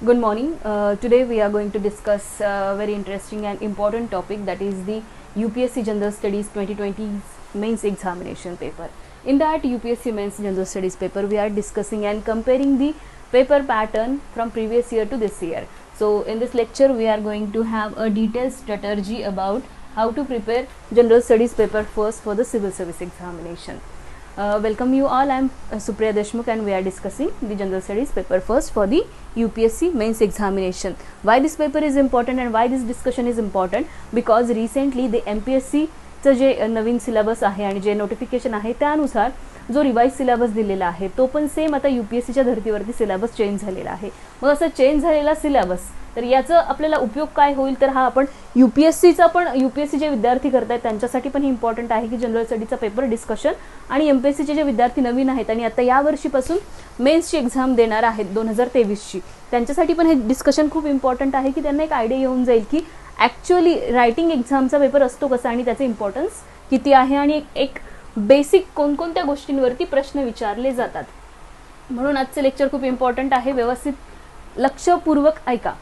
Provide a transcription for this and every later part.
Good morning. Today we are going to discuss a very interesting and important topic, that is the UPSC General Studies 2020 mains examination paper. In that UPSC mains General Studies paper, we are discussing and comparing the paper pattern from previous year to this year. So in this lecture we are going to have a detailed strategy about how to prepare General Studies paper first for the civil service examination. Welcome you all. I am Supriya Deshmukh and we are discussing the General Studies paper first for the UPSC mains examination. Why this paper is important and why this discussion is important? Because recently the MPSC चं जे नवीन syllabus आहे आणि जे notification आहे त्यानुसार जो revise syllabus दिलेला आहे तो पण सेम आता UPSCच्या धर्तीवरती सिलेबस चेंज झालेला आहे. मग असं चेंज झालेला सिलेबस तर याचा आपल्याला उपयोग काय होईल, तर हा आपण UPSC जे विद्यार्थी करतात त्यांच्यासाठी पण इम्पॉर्टंट आहे की जनरल स्टडीचा पेपर डिस्कशन आणि MPSCचे जे विद्यार्थी नवीन आहेत आणि आता या वर्षीपासून मेन्सची एक्झाम देणार आहेत 2023ची, त्यांच्यासाठी पण हे डिस्कशन खूप इम्पॉर्टंट आहे की त्यांना एक आयडिया येऊन जाईल की ॲक्च्युअली रायटिंग एक्झामचा पेपर असतो कसा आणि त्याचे इम्पॉर्टन्स किती आहे आणि एक बेसिक कोणकोणत्या गोष्टींवरती प्रश्न विचारले जातात. म्हणून आजचे लेक्चर खूप इम्पॉर्टंट आहे. व्यवस्थित लक्षपूर्वक ऐका.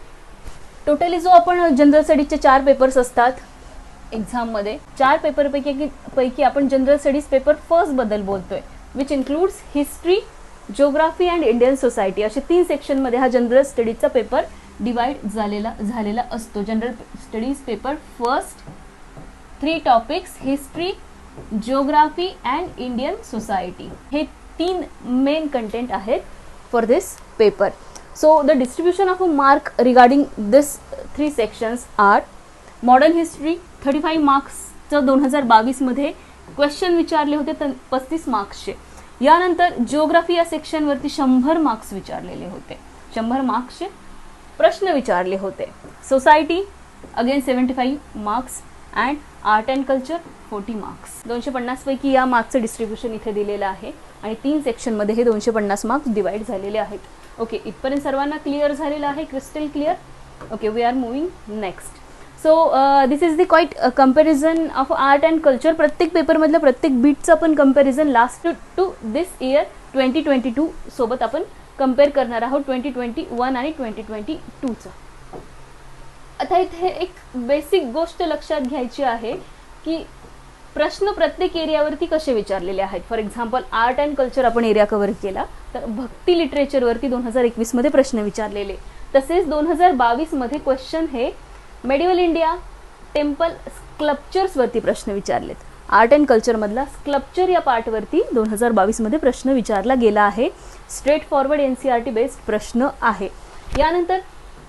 टोटली जो आपण जनरल स्टडीजचे 4 पेपर्स असतात एक्झाममध्ये, 4 पेपरपैकी आपण जनरल स्टडीज पेपर फर्स्ट बद्दल बोलतोय, which includes history, geography and Indian society. असे 3 सेक्शनमध्ये हा जनरल स्टडीजचा पेपर डिवाइड झालेला असतो. General studies paper first 3 topics history, geography and Indian society, हे 3 मेन कंटेंट आहेत for this paper. So the distribution of a mark regarding this 3 sections are modern history 35 marks चं 2022 मध्ये question विचारले होते 35 मार्क्सचे. यानंतर geography या सेक्शन वरती 100 marks विचारलेले होते, 100 मार्क्सचे प्रश्न विचारले होते. Society again 75 marks and art and culture 40 marks. 250 पैकी या मार्क्सचं डिस्ट्रीब्युशन इथे दिलेलं आहे आणि 3 सेक्शनमध्ये हे 250 मार्क्स डिवाइड झालेले आहेत. ओके, इथपर्यंत सर्वांना क्लिअर झालेलं आहे, crystal clear. Okay, we are moving next. So this is the quite comparison of art and culture. प्रत्येक पेपरमधलं प्रत्येक बीटचं आपण comparison last to this year 2022 सोबत आपण कम्पेअर करणार आहोत, 2021 आणि 2022चं. आता इथे एक बेसिक गोष्ट लक्षात घ्यायची आहे की प्रश्न प्रत्येक एरियावरती कसे विचारलेले आहेत. For example art and culture आपण एरिया कव्हर केला तर भक्ती लिटरेचरवरती 2021 मध्ये प्रश्न विचारलेले. तसेच 2022 मध्ये क्वेश्चन हे मेडिवल इंडिया, टेम्पल, स्कल्पचर्सवरती प्रश्न विचारलेत. आर्ट अँड कल्चर मधला स्कल्पचर या पार्टवरती 2022 मध्ये प्रश्न विचारला गेला आहे. स्ट्रेट फॉरवर्ड NCERT बेस्ड प्रश्न आहे. यानंतर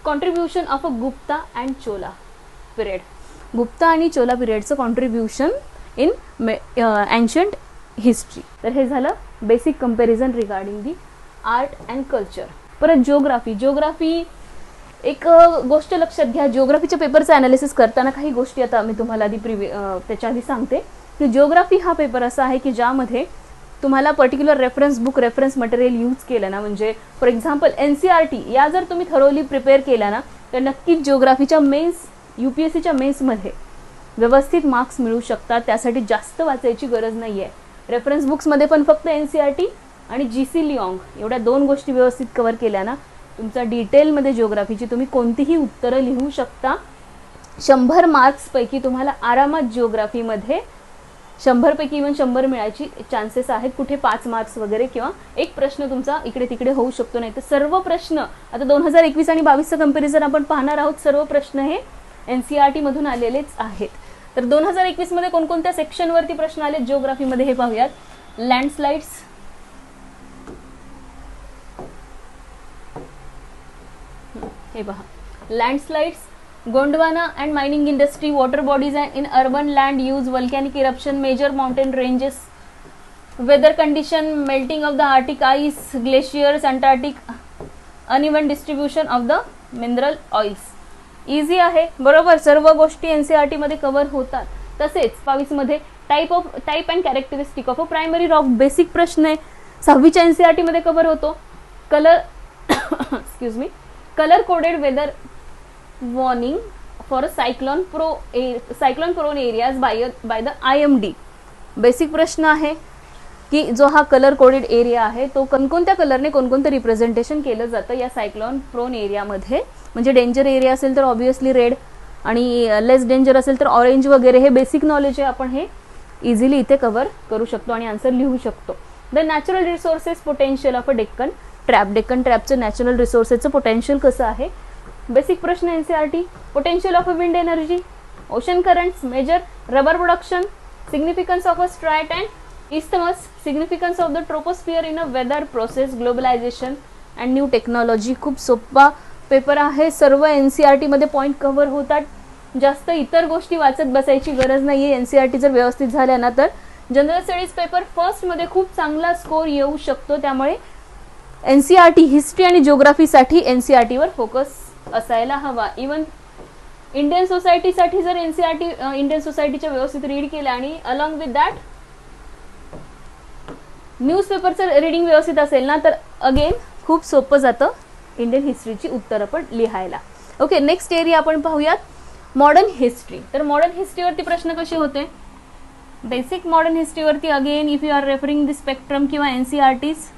contribution of a Gupta and Chola period, Gupta आणि चोला पिरियडचं कॉन्ट्रीब्युशन इन एन्शंट हिस्ट्री. तर हे झालं basic comparison regarding the art and culture. परत जिओग्राफी एक गोष्ट लक्षात घ्या. जिओग्राफीच्या पेपरचं ॲनालिसिस करताना काही गोष्टी आता मी तुम्हाला आधी त्याच्या आधी सांगते की जिओग्राफी हा पेपर असा आहे की ज्यामध्ये तुम्हाला particular reference book, reference material use केलं ना, म्हणजे फॉर एक्झाम्पल NCERT या जर तुम्ही थरोली प्रिपेअर केला ना तर नक्कीच जिओग्राफीच्या मेन्स UPSCच्या मेन्समध्ये व्यवस्थित मार्क्स मिळू शकतात. त्यासाठी जास्त वाचायची गरज नाही आहे. रेफरन्स बुक्समध्ये पण फक्त NCERT आणि GC लिऑंग एवढ्या 2 गोष्टी व्यवस्थित कव्हर केल्या ना, तुमचा डिटेलमध्ये जिओग्राफीची तुम्ही कोणतीही उत्तरं लिहू शकता. 100 मार्क्सपैकी तुम्हाला आरामात जिओग्राफीमध्ये 100 पैकी इव्हन 100 मिळायची चान्सेस आहेत. कुठे 5 मार्क्स वगैरे किंवा एक प्रश्न तुमचा इकडे तिकडे होऊ शकतो. नाही तर सर्व प्रश्न आता 2021 आणि 22चं कंपॅरिझन आपण पाहणार आहोत. सर्व प्रश्न हे NCERT मधून आलेलेच आहेत. तर 2021 मध्ये कोणकोणत्या सेक्शनवरती प्रश्न आले जिओग्राफीमध्ये हे पाहूयात. लँडस्लाइड्स, हे पहा, landslides, Gondwana and mining industry, water bodies in urban land use, volcanic eruption, major mountain ranges, weather condition, melting of the Arctic ice, glaciers, Antarctic, uneven distribution of the mineral oils. Easy आहे, बरोबर. सर्व गोष्टी NCERT मध्ये cover होतात. तसेच 22 मध्ये type and characteristic of a primary rock basic प्रश्न आहे, 6वीच्या NCERT मध्ये कव्हर होतो. Colour coded weather warning for cyclone prone areas by the IMD basic प्रश्न आहे. की जो हा कलर कोडेड एरिया आहे तो कोणकोणत्या कलरने कोणकोणतं रिप्रेझेंटेशन केलं जातं या सायक्लॉन प्रोन एरियामध्ये. म्हणजे डेंजर एरिया असेल तर ऑब्विसली रेड आणि लेस डेंजर असेल तर ऑरेंज वगैरे. हे बेसिक नॉलेज आहे, आपण हे इझिली इथे कव्हर करू शकतो आणि आन्सर लिहू शकतो. The natural resources potential of a Deccan trap. Deccan ट्रॅपचं नॅचरल रिसोर्सेसचं पोटेन्शियल कसं आहे. बेसिक प्रश्न NCERT. Potential of a wind energy, ocean currents, major rubber production, significance of a strait and isthmus, significance of the troposphere in a weather process, globalisation and new technology. खूप सोपा paper आहे. सर्व NCERT मध्ये point cover होतात. जास्त इतर गोष्टी वाचत बसायची गरज नाही आहे. NCERT जर व्यवस्थित झाल्या ना तर जनरल स्टडीज पेपर फर्स्टमध्ये खूप चांगला स्कोर येऊ शकतो. त्यामुळे NCERT हिस्ट्री आणि जिओग्राफीसाठी NCERTवर फोकस असायला हवा. इवन इंडियन सोसायटीसाठी जर NCERT इंडियन सोसायटीच्या व्यवस्थित रीड केलं आणि अलॉंग विथ दॅट न्यूजपेपरचं रीडिंग व्यवस्थित असेल ना तर अगेन खूप सोपं जातं इंडियन हिस्ट्रीची उत्तरं पण लिहायला. ओके, नेक्स्ट एरिया आपण पाहूयात मॉडर्न हिस्ट्री. तर मॉडर्न हिस्ट्रीवरती प्रश्न कसे होते. बेसिक मॉडर्न हिस्ट्रीवरती again if you are referring the spectrum किंवा NCERTs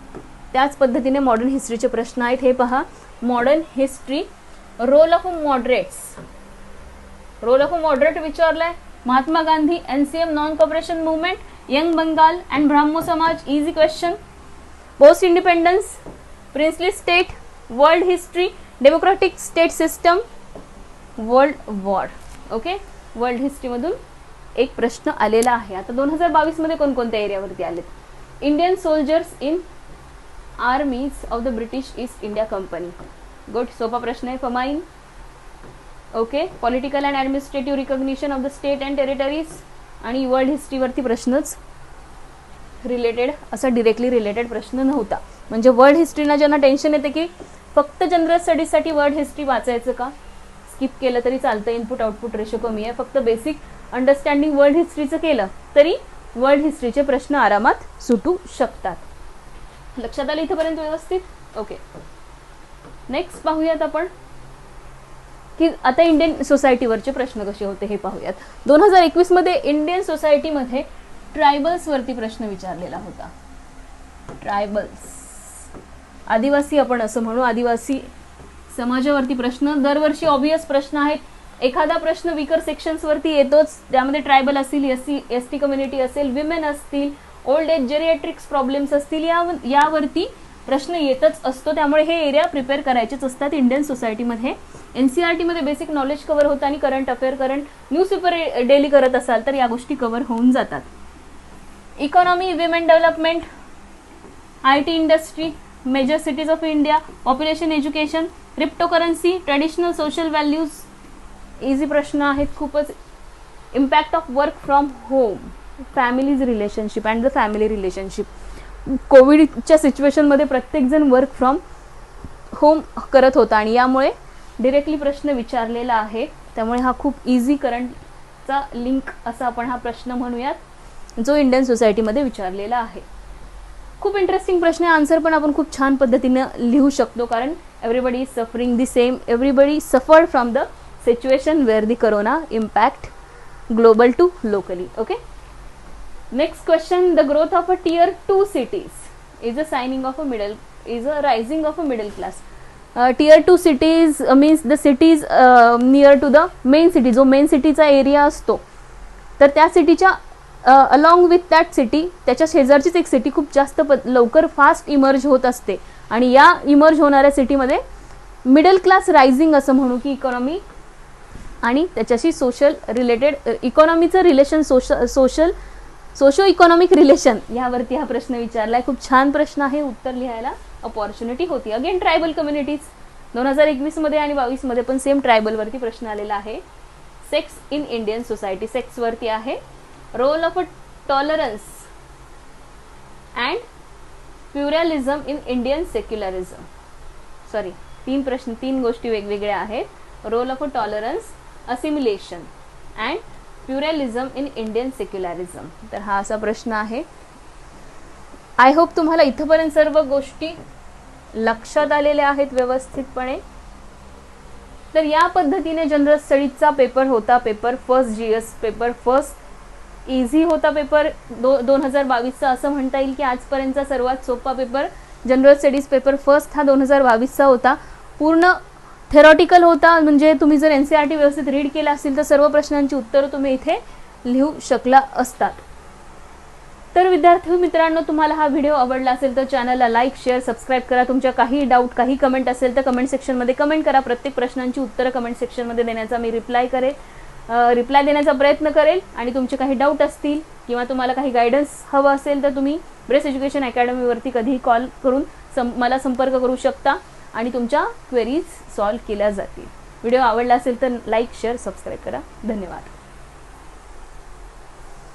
त्याच पद्धतीने मॉडर्न हिस्ट्रीचे प्रश्न आहेत. हे पहा, modern history. Role of moderates. Role of moderate विचारलाय. Mahatma Gandhi, NCM non cooperation movement, young Bengal and Brahmo Samaj. Easy question. Post independence, princely state, world history, democratic state system, world war. Okay, world हिस्ट्रीमधून एक प्रश्न आलेला आहे. आता 2022 मध्ये कोणकोणत्या एरियावरती आलेत. Indian soldiers in armies of the British East India Company. Good, सोपा प्रश्न आहे. Famine. Okay, political and administrative recognition of the state and territories. आणि वर्ल्ड हिस्ट्रीवरती प्रश्नच रिलेटेड, असा डिरेक्टली रिलेटेड प्रश्न नव्हता. म्हणजे वर्ल्ड हिस्ट्रीना ज्यांना टेन्शन येते की फक्त जनरल स्टडीजसाठी वर्ल्ड हिस्ट्री वाचायचं का, स्किप केलं तरी चालतं, इनपुट आउटपुट रेशो कमी आहे, फक्त बेसिक अंडरस्टँडिंग वर्ल्ड हिस्ट्रीचं केलं तरी वर्ल्ड हिस्ट्रीचे प्रश्न आरामात सुटू शकतात. लक्षात आलं इथपर्यंत व्यवस्थित. ओके, नेक्स्ट पाहूयात आपण की आता इंडियन सोसायटीवरचे प्रश्न कसे होते हे पाहूयात. 2021 मध्ये इंडियन सोसायटीमध्ये ट्रायबल्स वरती प्रश्न विचारलेला होता. ट्रायबल्स, आदिवासी आपण असं म्हणू, आदिवासी समाजावरती प्रश्न दरवर्षी ऑब्वियस प्रश्न आहेत. एखादा प्रश्न वीकर सेक्शन्स वरती येतोच, त्यामध्ये ट्रायबल असतील, SC कम्युनिटी असेल, विमेन असतील, ओल्ड एज जेरिएट्रिक्स प्रॉब्लेम्स असतील, यावरती प्रश्न येतच असतो. त्यामुळे हे एरिया प्रिपेअर करायचेच असतात इंडियन सोसायटीमध्ये. NCERT मध्ये बेसिक नॉलेज कव्हर होतं आणि current affair, current newspaper daily करत असाल तर या गोष्टी कव्हर होऊन जातात. Economy, women development, IT industry, major cities of India, population, education, cryptocurrency, traditional social values. Easy प्रश्न आहेत खूपच. Impact of work from home, families relationship and the family relationship. कोविडच्या सिच्युएशनमध्ये प्रत्येकजण वर्क फ्रॉम होम करत होता आणि यामुळे डिरेक्टली प्रश्न विचारलेला आहे. त्यामुळे हा खूप इझी करंटचा लिंक असा आपण हा प्रश्न म्हणूयात जो इंडियन सोसायटीमध्ये विचारलेला आहे. खूप इंटरेस्टिंग प्रश्न आहे. आन्सर पण आपण खूप छान पद्धतीने लिहू शकतो कारण everybody is suffering the same, everybody suffered from the situation where the corona impact global to locally. Okay, next question. The growth of a tier 2 cities is a signing of a rising of a middle class. tier 2 cities means the cities near to the main city. जो main सिटीचा area असतो तर त्या सिटीच्या along with that city त्याच्या शेजारचीच एक city खूप जास्त लवकर फास्ट इमर्ज होत असते आणि या इमर्ज होणाऱ्या सिटीमध्ये मिडल क्लास रायझिंग असं म्हणू की इकॉनॉमी आणि त्याच्याशी सोशल रिलेटेड, इकॉनॉमीचं रिलेशन सोशो इकॉनॉमिक रिलेशन यावरती हा प्रश्न विचारलाय. खूप छान प्रश्न आहे. उत्तर लिहायला अपॉर्च्युनिटी होती. अगेन ट्रायबल कम्युनिटीज 2021 मध्ये आणि 22 मध्ये पण सेम ट्रायबल वरती प्रश्न आलेला आहे. Sects in Indian society, sects वरती आहे. Role of a tolerance and pluralism in Indian secularism. Sorry, तीन गोष्टी वेगवेगळ्या आहेत. Role of a tolerance, assimilation and pluralism in Indian secularism. तर हा असा प्रश्न आहे. आय होप तुम्हाला इथपर्यंत सर्व गोष्टी लक्षात आलेल्या आहेत व्यवस्थितपणे. तर या पद्धतीने जनरल स्टडीजचा पेपर होता. Paper first GS paper first easy होता पेपर 2022चा असं म्हणता येईल की आजपर्यंतचा सर्वात सोपा paper general studies paper first हा 2022चा होता. पूर्ण थेरॉटिकल होता, म्हणजे तुम्ही जर NCERT व्यवस्थित रीड केला असेल तर सर्व प्रश्नांची उत्तरं तुम्ही इथे लिहू शकला असतात. तर विद्यार्थी मित्रांनो, तुम्हाला हा व्हिडिओ आवडला असेल तर चॅनलला लाईक, शेअर, सबस्क्राईब करा. तुमच्या काही डाऊट, काही कमेंट असेल तर कमेंट सेक्शनमध्ये कमेंट करा. प्रत्येक प्रश्नांची उत्तरं कमेंट सेक्शनमध्ये देण्याचा मी रिप्लाय देण्याचा प्रयत्न करेल. आणि तुमचे काही डाऊट असतील किंवा तुम्हाला काही गायडन्स हवं असेल तर तुम्ही ब्रेस एज्युकेशन अकॅडमीवरती कधीही कॉल करून मला संपर्क करू शकता आणि तुमच्या क्वेरीज सॉल्व्ह केल्या जातील. व्हिडिओ आवडला असेल तर लाईक, शेअर, सबस्क्राईब करा. धन्यवाद.